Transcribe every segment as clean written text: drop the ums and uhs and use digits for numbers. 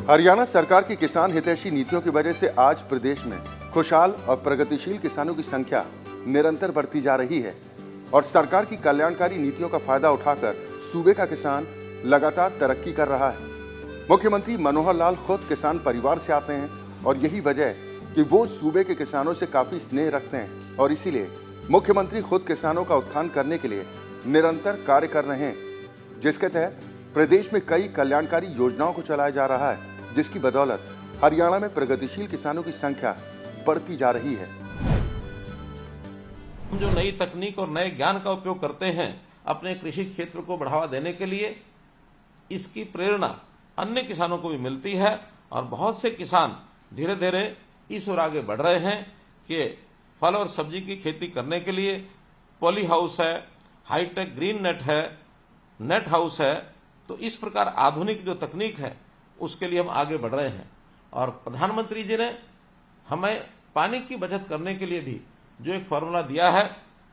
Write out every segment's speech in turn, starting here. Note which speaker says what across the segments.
Speaker 1: हरियाणा सरकार की किसान हितैषी नीतियों की वजह से आज प्रदेश में खुशहाल और प्रगतिशील किसानों की संख्या निरंतर बढ़ती जा रही है और सरकार की कल्याणकारी नीतियों का फायदा उठाकर सूबे का किसान लगातार तरक्की कर रहा है। मुख्यमंत्री मनोहर लाल खुद किसान परिवार से आते हैं और यही वजह है कि वो सूबे के किसानों से काफी स्नेह रखते हैं और इसीलिए मुख्यमंत्री खुद किसानों का उत्थान करने के लिए निरंतर कार्य कर रहे हैं, जिसके तहत प्रदेश में कई कल्याणकारी योजनाओं को चलाया जा रहा है, जिसकी बदौलत हरियाणा में प्रगतिशील किसानों की संख्या बढ़ती जा रही है।
Speaker 2: हम जो नई तकनीक और नए ज्ञान का उपयोग करते हैं अपने कृषि क्षेत्र को बढ़ावा देने के लिए, इसकी प्रेरणा अन्य किसानों को भी मिलती है और बहुत से किसान धीरे धीरे इस ओर आगे बढ़ रहे हैं कि फल और सब्जी की खेती करने के लिए पॉली हाउस है, हाईटेक ग्रीन नेट है, नेट हाउस है। तो इस प्रकार आधुनिक जो तकनीक है उसके लिए हम आगे बढ़ रहे हैं और प्रधानमंत्री जी ने हमें पानी की बचत करने के लिए भी जो एक फॉर्मूला दिया है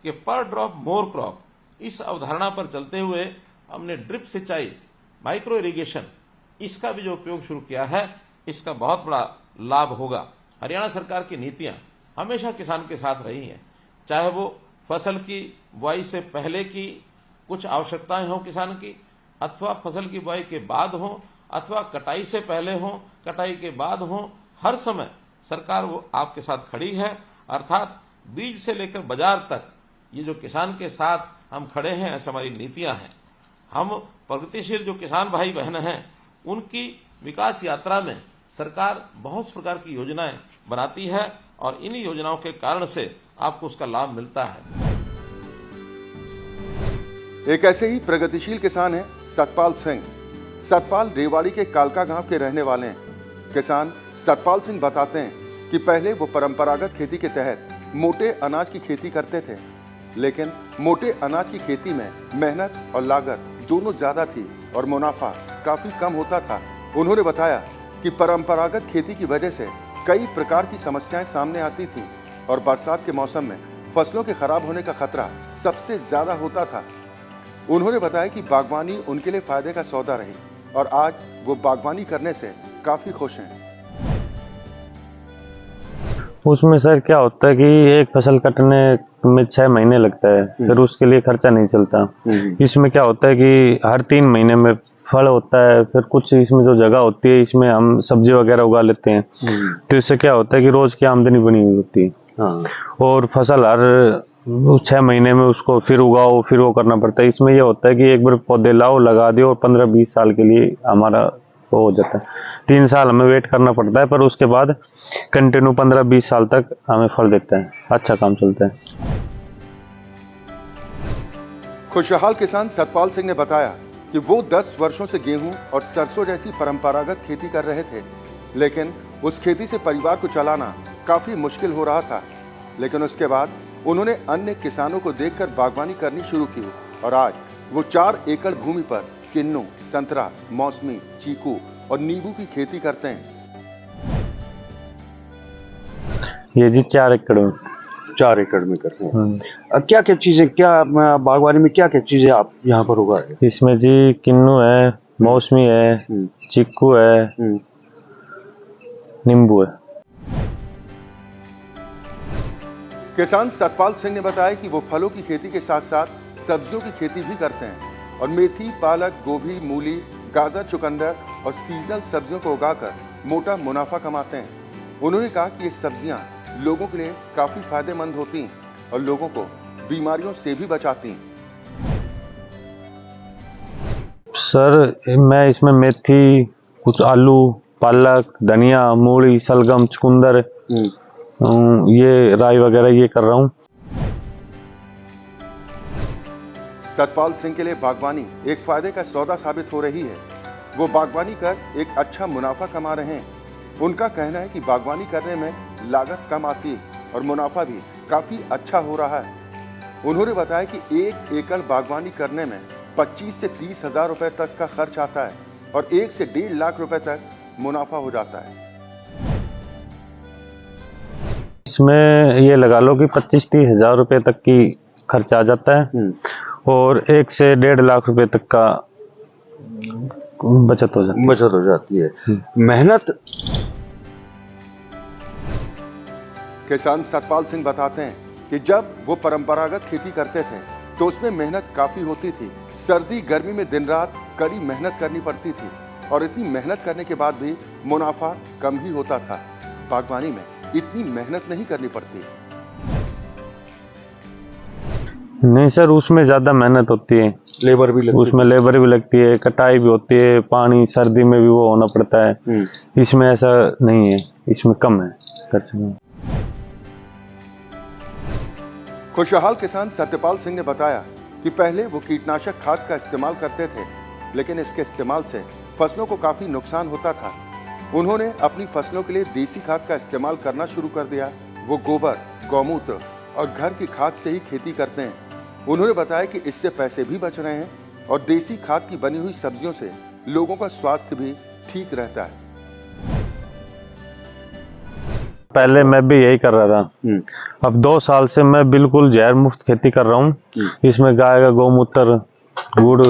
Speaker 2: कि पर ड्रॉप मोर क्रॉप, इस अवधारणा पर चलते हुए हमने ड्रिप सिंचाई, माइक्रो इरिगेशन, इसका भी जो उपयोग शुरू किया है, इसका बहुत बड़ा लाभ होगा। हरियाणा सरकार की नीतियां हमेशा किसान के साथ रही हैं, चाहे वो फसल की बुआई से पहले की कुछ आवश्यकताएं हों किसान की, अथवा फसल की बुआई के बाद हो, अथवा कटाई से पहले हो, कटाई के बाद हो, हर समय सरकार वो आपके साथ खड़ी है। अर्थात बीज से लेकर बाजार तक ये जो किसान के साथ हम खड़े हैं, ऐसी हमारी नीतियां हैं। हम प्रगतिशील जो किसान भाई बहन हैं उनकी विकास यात्रा में सरकार बहुत प्रकार की योजनाएं बनाती है और इन योजनाओं के कारण से आपको उसका लाभ मिलता है।
Speaker 1: एक ऐसे ही प्रगतिशील किसान हैं सतपाल सिंह। सतपाल रेवाड़ी के कालका गांव के रहने वाले हैं। किसान सतपाल सिंह बताते हैं कि पहले वो परंपरागत खेती के तहत मोटे अनाज की खेती करते थे, लेकिन मोटे अनाज की खेती में मेहनत और लागत दोनों ज्यादा थी और मुनाफा काफी कम होता था। उन्होंने बताया कि परंपरागत खेती की वजह से कई प्रकार की समस्याएं सामने आती थी और बरसात के मौसम में फसलों के खराब होने का खतरा सबसे ज्यादा होता था। उन्होंने बताया कि बागवानी उनके लिए फायदे का सौदा रही और आज वो बागवानी करने से काफी खुश हैं।
Speaker 3: उसमें सर क्या होता है कि एक फसल कटने में 6 महीने लगता है, फिर उसके लिए खर्चा नहीं चलता। इसमें क्या होता है कि हर 3 महीने में फल होता है, फिर कुछ इसमें जो जगह होती है इसमें हम सब्जी वगैरह उगा लेते हैं, तो इससे क्या होता है कि रोज की आमदनी बनी हुई होती है। और फसल हर 6 महीने में उसको फिर उगाओ, फिर वो करना पड़ता है। इसमें ये होता है कि एक बार पौधे लाओ, लगा दो और 15-20 साल के लिए हमारा वो हो जाता है। 3 साल हमें वेट करना पड़ता है, पर उसके बाद कंटिन्यू 15-20 साल तक हमें फल देता है, अच्छा काम चलता है।
Speaker 1: खुशहाल किसान सतपाल सिंह ने बताया कि वो 10 वर्षों से गेहूं और सरसों जैसी परंपरागत खेती कर रहे थे, लेकिन उस खेती से परिवार को चलाना काफी मुश्किल हो रहा था। लेकिन उसके बाद उन्होंने अन्य किसानों को देखकर बागवानी करनी शुरू की और आज वो 4 एकड़ भूमि पर किन्नू, संतरा, मौसमी, चीकू और नींबू की खेती करते हैं।
Speaker 3: ये जी 4 एकड़ में।
Speaker 4: 4 एकड़ में करते हैं। क्या क्या चीजें, क्या बागवानी में क्या क्या चीजें आप यहाँ पर उगाए?
Speaker 3: इसमें जी किन्नू है, मौसमी है, चीकू है, नींबू है।
Speaker 1: किसान सतपाल सिंह ने बताया कि वो फलों की खेती के साथ साथ सब्जियों की खेती भी करते हैं और मेथी, पालक, गोभी, मूली, गाजर, चुकंदर और सीजनल सब्जियों को उगाकर मोटा मुनाफा कमाते हैं। उन्होंने कहा कि ये सब्जियां लोगों के लिए काफी फायदेमंद होती हैं और लोगों को बीमारियों से भी बचाती हैं।
Speaker 3: सर मैं इसमें मेथी, कुछ आलू, पालक, धनिया, मूली, सलगम, चुकंदर, ये राई वगैरह ये कर रहा हूँ।
Speaker 1: सतपाल सिंह के लिए बागवानी एक फायदे का सौदा साबित हो रही है। वो बागवानी कर एक अच्छा मुनाफा कमा रहे हैं। उनका कहना है कि बागवानी करने में लागत कम आती है और मुनाफा भी काफी अच्छा हो रहा है। उन्होंने बताया कि 1 एकड़ बागवानी करने में 25 से 30 हजार रुपए तक का खर्च आता है और 1 से 1.5 लाख रुपए तक मुनाफा हो जाता है।
Speaker 3: इसमें ये लगा लो कि 25-30 हजार रुपए तक की खर्च आ जाता है और 1 से 1.5 लाख रुपए तक का बचत हो जाती
Speaker 4: बचत हो जाती है। मेहनत।
Speaker 1: किसान सतपाल सिंह बताते हैं कि जब वो परंपरागत खेती करते थे तो उसमें मेहनत काफी होती थी। सर्दी गर्मी में दिन रात कड़ी मेहनत करनी पड़ती थी और इतनी मेहनत करने के बाद भी मुनाफा कम ही होता था। बागवानी में इतनी मेहनत नहीं करनी पड़ती।
Speaker 3: नहीं सर, उसमें ज्यादा मेहनत होती है,
Speaker 4: लेबर भी लगती
Speaker 3: उसमें लेबर भी लगती है, कटाई भी होती है, पानी सर्दी में भी वो होना पड़ता है। इसमें ऐसा नहीं है, इसमें कम है खर्च।
Speaker 1: खुशहाल किसान सत्यपाल सिंह ने बताया कि पहले वो कीटनाशक खाद का इस्तेमाल करते थे, लेकिन इसके इस्तेमाल से फसलों को काफी नुकसान होता था। उन्होंने अपनी फसलों के लिए देसी खाद का इस्तेमाल करना शुरू कर दिया। वो गोबर, गौमूत्र और घर की खाद से ही खेती करते हैं। उन्होंने बताया कि इससे पैसे भी बच रहे हैं और देसी खाद की बनी हुई सब्जियों से लोगों का स्वास्थ्य भी ठीक रहता है।
Speaker 3: पहले मैं भी यही कर रहा था, अब 2 साल से मैं बिल्कुल जहर मुक्त खेती कर रहा हूँ। इसमें गाय का गौमूत्र, गुड़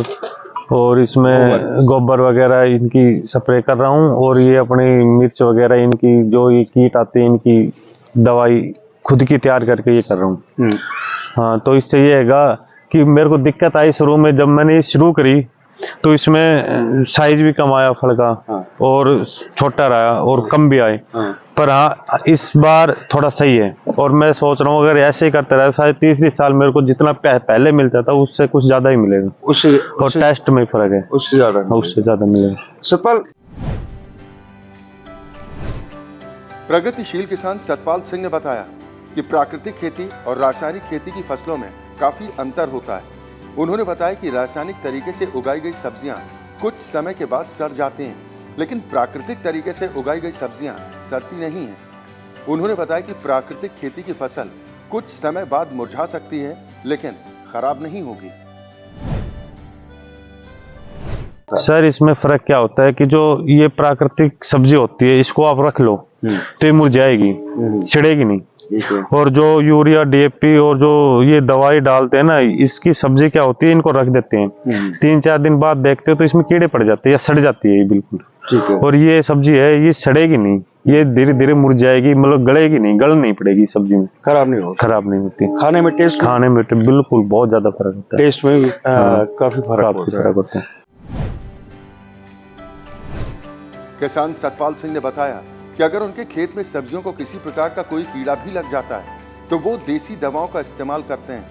Speaker 3: और इसमें गोबर वगैरह इनकी स्प्रे कर रहा हूँ और ये अपनी मिर्च वगैरह इनकी जो ये कीट आती है इनकी दवाई खुद की तैयार करके ये कर रहा हूँ। हाँ, तो इससे ये हैगा कि मेरे को दिक्कत आई शुरू में, जब मैंने ये शुरू करी तो इसमें साइज भी कम आया फल का और छोटा रहा और कम भी आए। पर हाँ, इस बार थोड़ा सही है और मैं सोच रहा हूँ अगर ऐसे ही करते रहे शायद तीसरी साल मेरे को जितना पहले मिलता था उससे कुछ ज्यादा ही मिलेगा। और टेस्ट में फर्क है, उससे ज्यादा मिलेगा।
Speaker 4: सतपाल।
Speaker 1: प्रगतिशील किसान सतपाल सिंह ने बताया कि प्राकृतिक खेती और रासायनिक खेती की फसलों में काफी अंतर होता है। उन्होंने बताया कि रासायनिक तरीके से उगाई गई सब्जियां कुछ समय के बाद सड़ जाती हैं, लेकिन प्राकृतिक तरीके से उगाई गई सब्जियां सड़ती नहीं हैं। उन्होंने बताया कि प्राकृतिक खेती की फसल कुछ समय बाद मुरझा सकती है, लेकिन खराब नहीं होगी।
Speaker 3: सर, इसमें फर्क क्या होता है कि जो ये प्राकृतिक सब्जी होती है इसको आप रख लो तो ये मुरझाएगी, छिड़ेगी नहीं। और जो यूरिया, डीएपी और जो ये दवाई डालते हैं ना, इसकी सब्जी क्या होती है, इनको रख देते हैं 3-4 दिन बाद देखते हो तो इसमें कीड़े पड़ जाते हैं या सड़ जाती है ये बिल्कुल। ठीक है। और ये सब्जी है ये सड़ेगी नहीं, ये धीरे धीरे मुरझाएगी, मतलब गलेगी नहीं, गल नहीं पड़ेगी सब्जी में, खराब नहीं होती। खाने में बिल्कुल बहुत ज्यादा फर्क होता है, टेस्ट में काफी फर्क होता है।
Speaker 1: किसान सतपाल सिंह ने बताया कि अगर उनके खेत में सब्जियों को किसी प्रकार का कोई कीड़ा भी लग जाता है तो वो देसी दवाओं का इस्तेमाल करते हैं।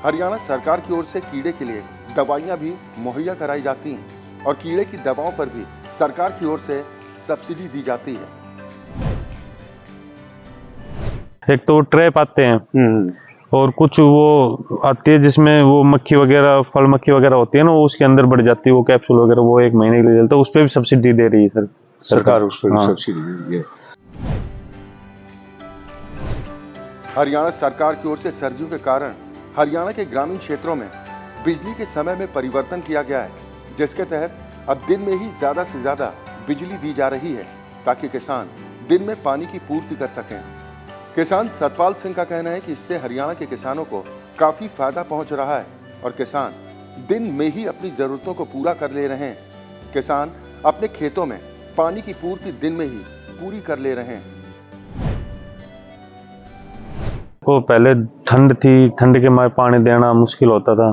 Speaker 1: हरियाणा सरकार की ओर से कीड़े के लिए दवाइयां भी मुहैया कराई जाती हैं और कीड़े की दवाओं पर भी सरकार की ओर से सब्सिडी दी जाती है।
Speaker 3: एक तो ट्रैप आते हैं और कुछ वो आती है जिसमें वो मक्खी वगैरह, फल मक्खी वगैरह होती है ना, वो उसके अंदर बढ़ जाती है, वो कैप्सूल वगैरह, वो 1 महीने के लिए चलता है। उस पर भी सब्सिडी दे रही है सरकार उस पर भी सब्सिडी दे रही है।
Speaker 1: हरियाणा सरकार की ओर से सर्दियों के कारण हरियाणा के ग्रामीण क्षेत्रों में बिजली के समय में परिवर्तन किया गया है, जिसके तहत अब दिन में ही ज्यादा से ज्यादा बिजली दी जा रही है ताकि किसान दिन में पानी की पूर्ति कर सकें। किसान सतपाल सिंह का कहना है कि इससे हरियाणा के किसानों को काफी फायदा पहुंच रहा है और किसान दिन में ही अपनी जरूरतों को पूरा कर ले रहे हैं। किसान अपने खेतों में पानी की पूर्ति दिन में ही पूरी कर ले रहे हैं।
Speaker 3: वो पहले ठंड थी, ठंड के मारे पानी देना मुश्किल होता था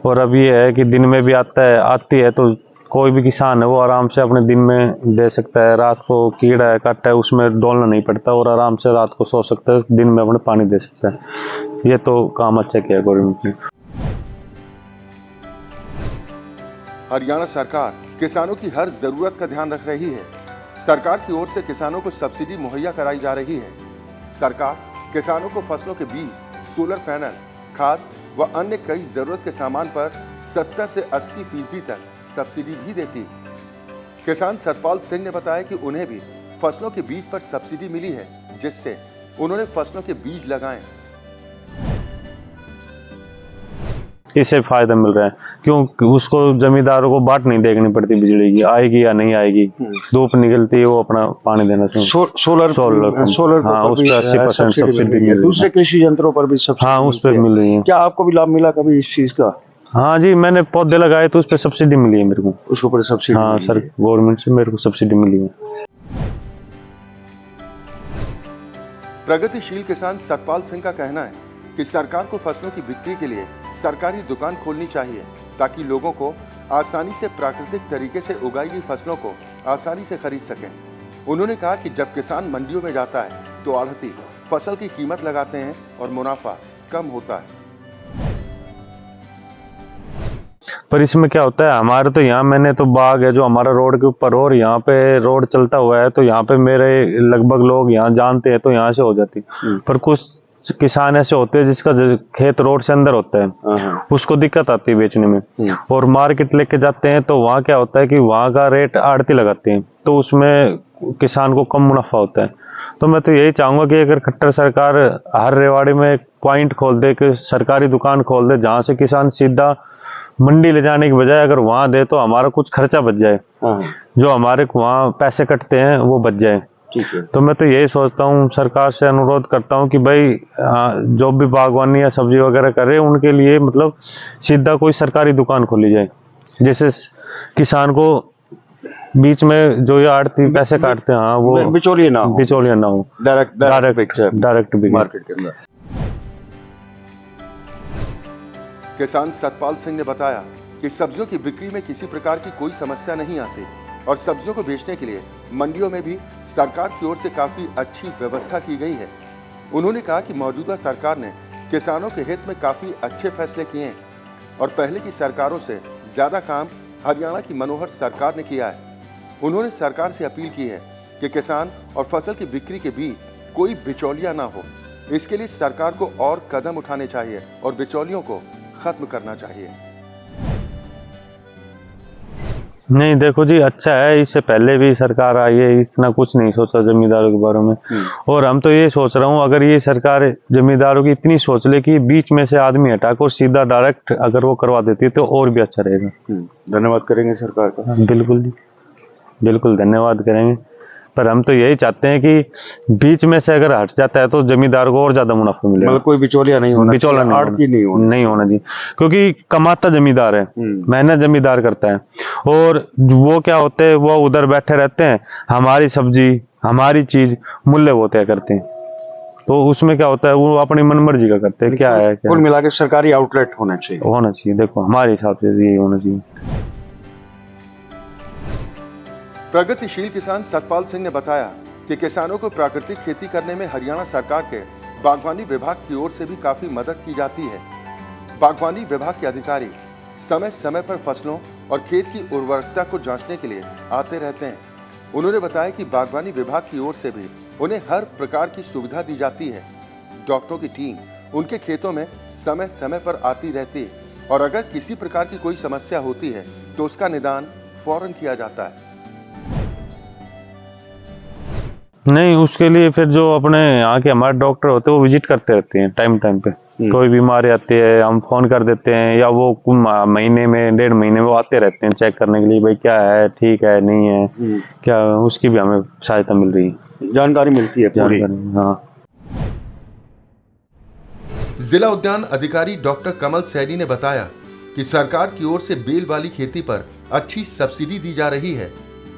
Speaker 3: और अब ये है कि दिन में भी आती है तो कोई भी किसान है वो आराम से अपने दिन में दे सकता है। रात को कीड़ा है, काटा है, उसमें डोलना नहीं पड़ता और आराम से रात को सो सकता है, दिन में अपने पानी दे सकता है। ये तो काम अच्छा किया गवर्नमेंट ने।
Speaker 1: हरियाणा सरकार किसानों की हर जरूरत का ध्यान रख रही है। सरकार की ओर से किसानों को सब्सिडी मुहैया कराई जा रही है। सरकार किसानों को फसलों के बीज, सोलर पैनल, खाद व अन्य कई जरूरत के सामान पर 70 से 80% तक सब्सिडी भी देती है। किसान सतपाल सिंह ने बताया कि उन्हें भी फसलों के बीज पर सब्सिडी मिली है, जिससे उन्होंने फसलों के बीज लगाए।
Speaker 3: इससे फायदा मिल रहा है क्योंकि उसको जमींदारों को बाट नहीं देखनी पड़ती बिजली की, आएगी या नहीं आएगी, धूप निकलती है वो अपना पानी देना चाहिए। सोलर हाँ, उस पर 80% सब्सिडी मिल रही है।
Speaker 4: दूसरे कृषि यंत्रों पर भी सब्सिडी
Speaker 3: हाँ, उस पर मिल रही है।
Speaker 4: क्या आपको भी लाभ मिला कभी इस चीज का?
Speaker 3: हाँ जी, मैंने पौधे लगाए तो उस पर सब्सिडी मिली है मेरे को।
Speaker 4: उसके ऊपर सब्सिडी
Speaker 3: हाँ
Speaker 4: मिली
Speaker 3: सर,
Speaker 4: है।
Speaker 3: गवर्नमेंट से मेरे को सब्सिडी मिली है।
Speaker 1: प्रगतिशील किसान सतपाल सिंह का कहना है कि सरकार को फसलों की बिक्री के लिए सरकारी दुकान खोलनी चाहिए ताकि लोगों को आसानी से प्राकृतिक तरीके से उगाई गई फसलों को आसानी से खरीद सकें। उन्होंने कहा कि जब किसान मंडियों में जाता है तो आढ़ती फसल की कीमत लगाते हैं और मुनाफा कम होता है।
Speaker 3: पर इसमें क्या होता है, हमारे तो यहाँ मैंने तो बाग है जो हमारा रोड के ऊपर, और यहाँ पे रोड चलता हुआ है तो यहाँ पे मेरे लगभग लोग यहाँ जानते हैं तो यहाँ से हो जाती। पर कुछ किसान ऐसे होते हैं जिसका खेत रोड से अंदर होता है, उसको दिक्कत आती है बेचने में, और मार्केट लेके जाते हैं तो वहाँ क्या होता है कि वहाँ का रेट आड़ती लगाते हैं तो उसमें किसान को कम मुनाफा होता है। तो मैं तो यही चाहूँगा कि अगर खट्टर सरकार हर रेवाड़ी में एक पॉइंट खोल दे, कि सरकारी दुकान खोल दे जहाँ से किसान सीधा मंडी ले जाने की बजाय अगर वहाँ दे तो हमारा कुछ खर्चा बच जाए, जो हमारे वहाँ पैसे कटते हैं वो बच जाए।
Speaker 4: ठीक है।
Speaker 3: तो मैं तो यही सोचता हूँ, सरकार से अनुरोध करता हूँ कि भाई जो भी बागवानी या सब्जी वगैरह करे उनके लिए मतलब सीधा कोई सरकारी दुकान खोली जाए, जैसे किसान को बीच में जो ये आड़ती पैसे काटते हैं, हाँ वो
Speaker 4: बिचौलिया ना हो,
Speaker 3: डायरेक्ट
Speaker 4: मार्केट के अंदर।
Speaker 1: किसान सतपाल सिंह ने बताया कि सब्जियों की बिक्री में किसी प्रकार की कोई समस्या नहीं आती और सब्जियों को बेचने के लिए मंडियों में भी सरकार की ओर से काफी अच्छी व्यवस्था की गई है। उन्होंने कहा कि मौजूदा सरकार ने किसानों के हित में काफी अच्छे फैसले किए हैं और पहले की सरकारों से ज्यादा काम हरियाणा की मनोहर सरकार ने किया है। उन्होंने सरकार से अपील की है कि किसान और फसल की बिक्री के बीच कोई बिचौलिया ना हो। इसके लिए सरकार को और कदम उठाने चाहिए और बिचौलियों को खत्म करना चाहिए।
Speaker 3: नहीं देखो जी, अच्छा है, इससे पहले भी सरकार आई है, इतना कुछ नहीं सोचा जमींदारों के बारे में। और हम तो ये सोच रहा हूँ अगर ये सरकार जमींदारों की इतनी सोच ले कि बीच में से आदमी हटाकर सीधा डायरेक्ट अगर वो करवा देती है तो और भी अच्छा रहेगा।
Speaker 4: धन्यवाद करेंगे सरकार का।
Speaker 3: बिल्कुल जी, बिल्कुल धन्यवाद करेंगे। पर हम तो यही चाहते हैं कि बीच में से अगर हट जाता है तो जमींदार को और ज्यादा मुनाफा मिलेगा।
Speaker 4: मतलब कोई बिचौलिया नहीं होना,
Speaker 3: बिचौलिया नहीं होना जी, क्योंकि कमाता जमींदार है, मेहनत जमींदार करता है, और वो क्या होते हैं वो उधर बैठे रहते हैं, हमारी सब्जी हमारी चीज मूल्य वो तय करते हैं, तो उसमें क्या होता है वो अपनी मनमर्जी का करते हैं। क्या है
Speaker 4: कुल मिला के सरकारी आउटलेट होना चाहिए।
Speaker 3: देखो हमारे हिसाब से यही होना चाहिए।
Speaker 1: प्रगतिशील किसान सतपाल सिंह ने बताया कि किसानों को प्राकृतिक खेती करने में हरियाणा सरकार के बागवानी विभाग की ओर से भी काफी मदद की जाती है। बागवानी विभाग के अधिकारी समय समय पर फसलों और खेत की उर्वरकता को जांचने के लिए आते रहते हैं। उन्होंने बताया कि बागवानी विभाग की ओर से भी उन्हें हर प्रकार की सुविधा दी जाती है। डॉक्टरों की टीम उनके खेतों में समय समय पर आती रहती है और अगर किसी प्रकार की कोई समस्या होती है तो उसका निदान फौरन किया जाता है।
Speaker 3: नहीं, उसके लिए फिर जो अपने यहाँ के हमारे डॉक्टर होते हैं वो विजिट करते रहते हैं टाइम टाइम पे। कोई बीमारी आती है हम फोन कर देते हैं, या वो महीने में 1.5 महीने में वो आते रहते हैं चेक करने के लिए, भाई क्या है, ठीक है नहीं है, क्या उसकी भी हमें सहायता मिल रही है,
Speaker 4: जानकारी मिलती है पूरी।
Speaker 3: हाँ।
Speaker 1: जिला उद्यान अधिकारी डॉक्टर कमल सैनी ने बताया कि सरकार की ओर से बेल वाली खेती पर अच्छी सब्सिडी दी जा रही है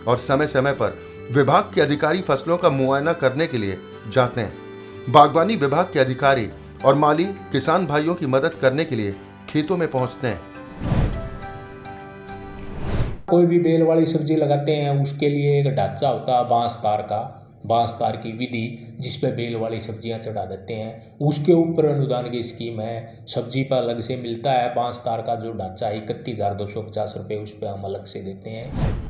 Speaker 1: और समय समय पर विभाग के अधिकारी फसलों का मुआयना करने के लिए जाते हैं। बागवानी विभाग के अधिकारी और माली किसान भाइयों की मदद करने के लिए खेतों में पहुंचते हैं।
Speaker 5: कोई भी बेल वाली सब्जी लगाते हैं उसके लिए एक ढांचा होता है बांस तार की विधि, जिस पे बेल वाली सब्जियां चढ़ा देते हैं। उसके ऊपर अनुदान की स्कीम है, सब्जी पर अलग से मिलता है। बांस तार का जो ढांचा है 31,250 रुपये उस पर हम अलग से देते हैं।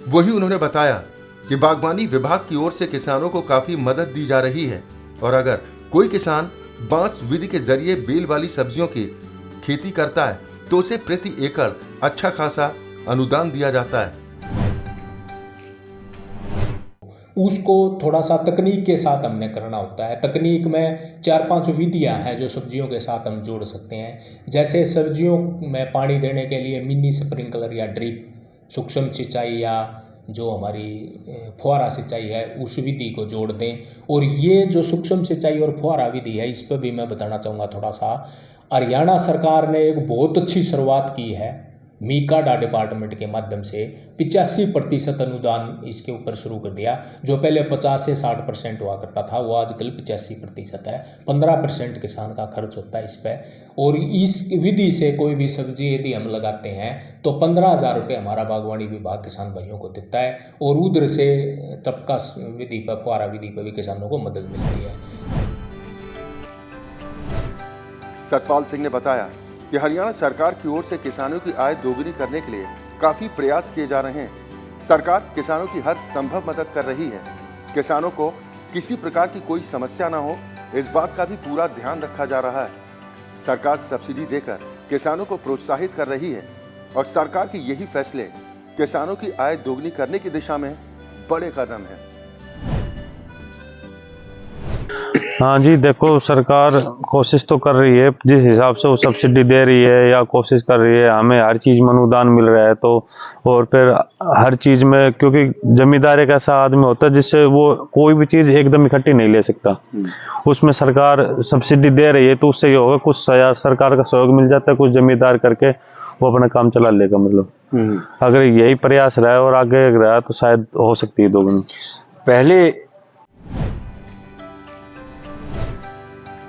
Speaker 1: वही उन्होंने बताया कि बागवानी विभाग की ओर से किसानों को काफी मदद दी जा रही है और अगर कोई किसान बांस विधि के जरिए बेल वाली सब्जियों की खेती करता है तो उसे प्रति एकड़ अच्छा खासा अनुदान दिया जाता है।
Speaker 5: उसको थोड़ा सा तकनीक के साथ हमने करना होता है। तकनीक में 4-5 विधियां हैं जो सब्जियों के साथ हम जोड़ सकते हैं। जैसे सब्जियों में पानी देने के लिए मिनी स्प्रिंकलर या ड्रिप, सूक्ष्म सिंचाई या जो हमारी फुहारा सिंचाई है उस विधि को जोड़ दें। और ये जो सूक्ष्म सिंचाई और फुहारा विधि है इस पर भी मैं बताना चाहूँगा थोड़ा सा। हरियाणा सरकार ने एक बहुत अच्छी शुरुआत की है मीकाडा डिपार्टमेंट के माध्यम से 85% अनुदान इसके ऊपर शुरू कर दिया। जो पहले 50 से 60% हुआ करता था वो आजकल 85% है। 15% किसान का खर्च होता है इस पर, और इस विधि से कोई भी सब्जी यदि हम लगाते हैं तो 15,000 रुपये हमारा बागवानी विभाग किसान भाइयों को देता है, और उधर से तबका विधि पर, फुहारा विधि पर भी किसानों को मदद मिलती है।
Speaker 1: सतपाल सिंह ने बताया कि हरियाणा सरकार की ओर से किसानों की आय दोगुनी करने के लिए काफी प्रयास किए जा रहे हैं। सरकार किसानों की हर संभव मदद कर रही है। किसानों को किसी प्रकार की कोई समस्या न हो, इस बात का भी पूरा ध्यान रखा जा रहा है। सरकार सब्सिडी देकर किसानों को प्रोत्साहित कर रही है, और सरकार के यही फैसले किसानों की आय दोगुनी करने की दिशा में बड़े कदम हैं।
Speaker 3: हाँ जी, देखो सरकार कोशिश तो कर रही है, जिस हिसाब से वो सब्सिडी दे रही है या कोशिश कर रही है, हमें हर चीज़ में अनुदान मिल रहा है, तो और फिर हर चीज़ में, क्योंकि जमींदार एक ऐसा आदमी होता है जिससे वो कोई भी चीज़ एकदम इकट्ठी नहीं ले सकता। उसमें सरकार सब्सिडी दे रही है तो उससे ये होगा, कुछ सरकार का सहयोग मिल जाता है, कुछ जमींदार करके वो अपना काम चला लेगा। मतलब अगर यही प्रयास रहा और आगे रहा तो शायद हो सकती है दोगुनी।
Speaker 4: पहले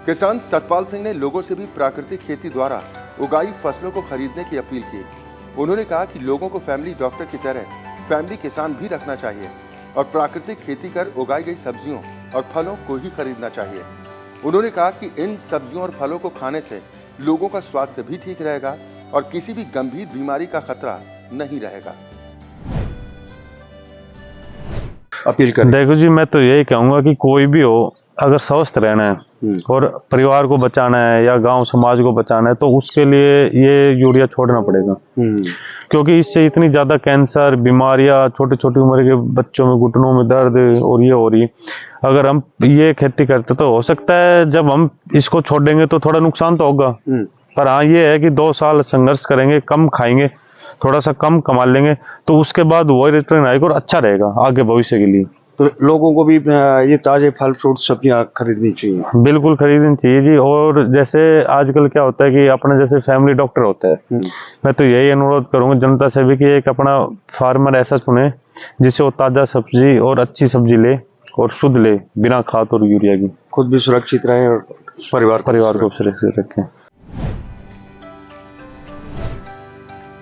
Speaker 1: किसान सतपाल सिंह ने लोगों से भी प्राकृतिक खेती द्वारा उगाई फसलों को खरीदने की अपील की। उन्होंने कहा कि लोगों को फैमिली डॉक्टर की तरह फैमिली किसान भी रखना चाहिए और प्राकृतिक खेती कर उगाई गई सब्जियों और फलों को ही खरीदना चाहिए। उन्होंने कहा कि इन सब्जियों और फलों को खाने से लोगों का स्वास्थ्य भी ठीक रहेगा और किसी भी गंभीर बीमारी का खतरा नहीं रहेगा।
Speaker 4: अपील करें।
Speaker 3: देखो जी, मैं तो यही कहूँगा कि कोई भी हो, अगर स्वस्थ रहना है और परिवार को बचाना है या गांव समाज को बचाना है तो उसके लिए ये यूरिया छोड़ना पड़ेगा। क्योंकि इससे इतनी ज़्यादा कैंसर बीमारियां, छोटी छोटी उम्र के बच्चों में घुटनों में दर्द और ये हो रही है। अगर हम ये खेती करते तो हो सकता है जब हम इसको छोड़ेंगे तो थोड़ा नुकसान तो होगा, पर हाँ ये है कि 2 साल संघर्ष करेंगे, कम खाएंगे, थोड़ा सा कम कमा लेंगे तो उसके बाद वही रिटर्न आएगा और अच्छा रहेगा आगे भविष्य के लिए।
Speaker 4: तो लोगों को भी ये ताजे फल फ्रूट सब्जियां खरीदनी चाहिए।
Speaker 3: बिल्कुल खरीदनी चाहिए जी। और जैसे आजकल क्या होता है कि अपना जैसे फैमिली डॉक्टर होता है, मैं तो यही अनुरोध करूंगा जनता से भी कि एक अपना फार्मर ऐसा चुने जिससे वो ताजा सब्जी और अच्छी सब्जी ले और शुद्ध ले, बिना खाद और यूरिया की।
Speaker 4: खुद भी सुरक्षित रहे और परिवार को
Speaker 3: सुरक्षित रखें।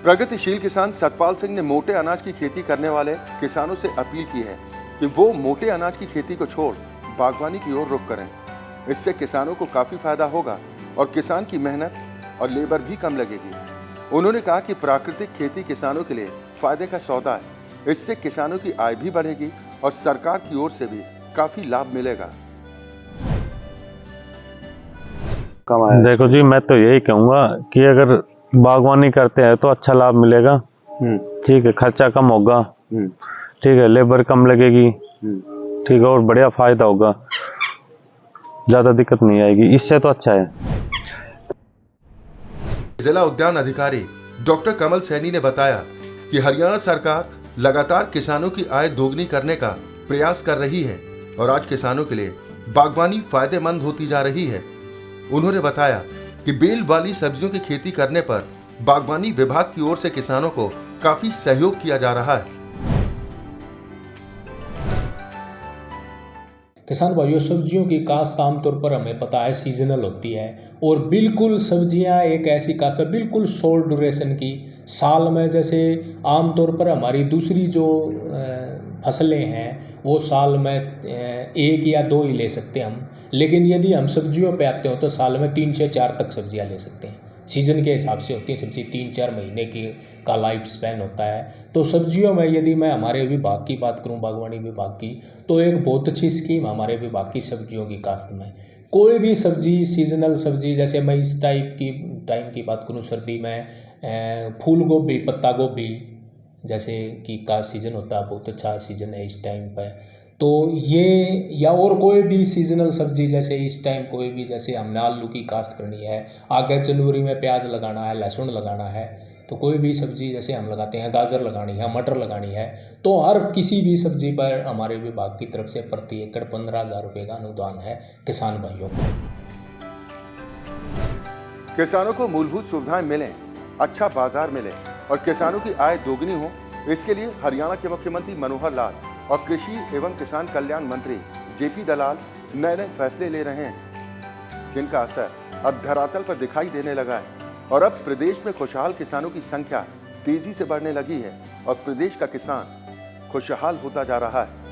Speaker 1: प्रगतिशील किसान सतपाल सिंह ने मोटे अनाज की खेती करने वाले किसानों से अपील की है कि वो मोटे अनाज की खेती को छोड़ बागवानी की ओर रुख करें। इससे किसानों को काफी फायदा होगा और किसान की मेहनत और लेबर भी कम लगेगी। उन्होंने कहा कि प्राकृतिक खेती किसानों के लिए फायदे का सौदा है। इससे किसानों की आय भी बढ़ेगी और सरकार की ओर से भी काफी लाभ मिलेगा।
Speaker 3: देखो जी, मैं तो यही कहूँगा कि अगर बागवानी करते हैं तो अच्छा लाभ मिलेगा। ठीक है, खर्चा कम होगा, ठीक है, लेबर कम लगेगी, ठीक है, और बढ़िया फायदा होगा, ज्यादा दिक्कत नहीं आएगी, इससे तो अच्छा है।
Speaker 1: जिला उद्यान अधिकारी डॉक्टर कमल सैनी ने बताया कि हरियाणा सरकार लगातार किसानों की आय दोगुनी करने का प्रयास कर रही है और आज किसानों के लिए बागवानी फायदेमंद होती जा रही है। उन्होंने बताया कि बेल वाली सब्जियों की खेती करने पर बागवानी विभाग की ओर से किसानों को काफी सहयोग किया जा रहा है।
Speaker 5: किसान भाइयों, सब्जियों की काश्त आमतौर पर हमें पता है सीजनल होती है, और बिल्कुल सब्जियां एक ऐसी काश्त है बिल्कुल शॉर्ट ड्यूरेशन की। साल में जैसे आमतौर पर हमारी दूसरी जो फसलें हैं वो साल में 1 या 2 ही ले सकते हैं हम, लेकिन यदि हम सब्जियों पे आते हो तो साल में 3 से 4 तक सब्जियां ले सकते हैं। सीजन के हिसाब से होती है सब्जी, 3-4 महीने की का लाइफ स्पैन होता है। तो सब्जियों में यदि मैं हमारे विभाग की बात करूं, बागवानी विभाग की, तो एक बहुत अच्छी स्कीम हमारे विभाग की सब्जियों की काश्त में। कोई भी सब्जी, सीजनल सब्जी, जैसे मैं इस टाइम की बात करूं, सर्दी में फूल गोभी, पत्ता गोभी जैसे कि का सीज़न होता है, बहुत अच्छा सीज़न है इस टाइम पर, तो ये, या और कोई भी सीजनल सब्जी, जैसे इस टाइम कोई भी, जैसे हमने आलू की काश्त करनी है, आगे जनवरी में प्याज लगाना है, लहसुन लगाना है, तो कोई भी सब्जी जैसे हम लगाते हैं, गाजर लगानी है, मटर लगानी है, तो हर किसी भी सब्जी पर हमारे विभाग की तरफ से प्रति एकड़ 15,000 रुपये का अनुदान है किसान भाइयों को।
Speaker 1: किसानों को मूलभूत सुविधाएं मिलें, अच्छा बाजार मिले और किसानों की आय दोगुनी हो, इसके लिए हरियाणा के मुख्यमंत्री मनोहर लाल और कृषि एवं किसान कल्याण मंत्री जेपी दलाल नए नए फैसले ले रहे हैं, जिनका असर अब धरातल पर दिखाई देने लगा है और अब प्रदेश में खुशहाल किसानों की संख्या तेजी से बढ़ने लगी है और प्रदेश का किसान खुशहाल होता जा रहा है।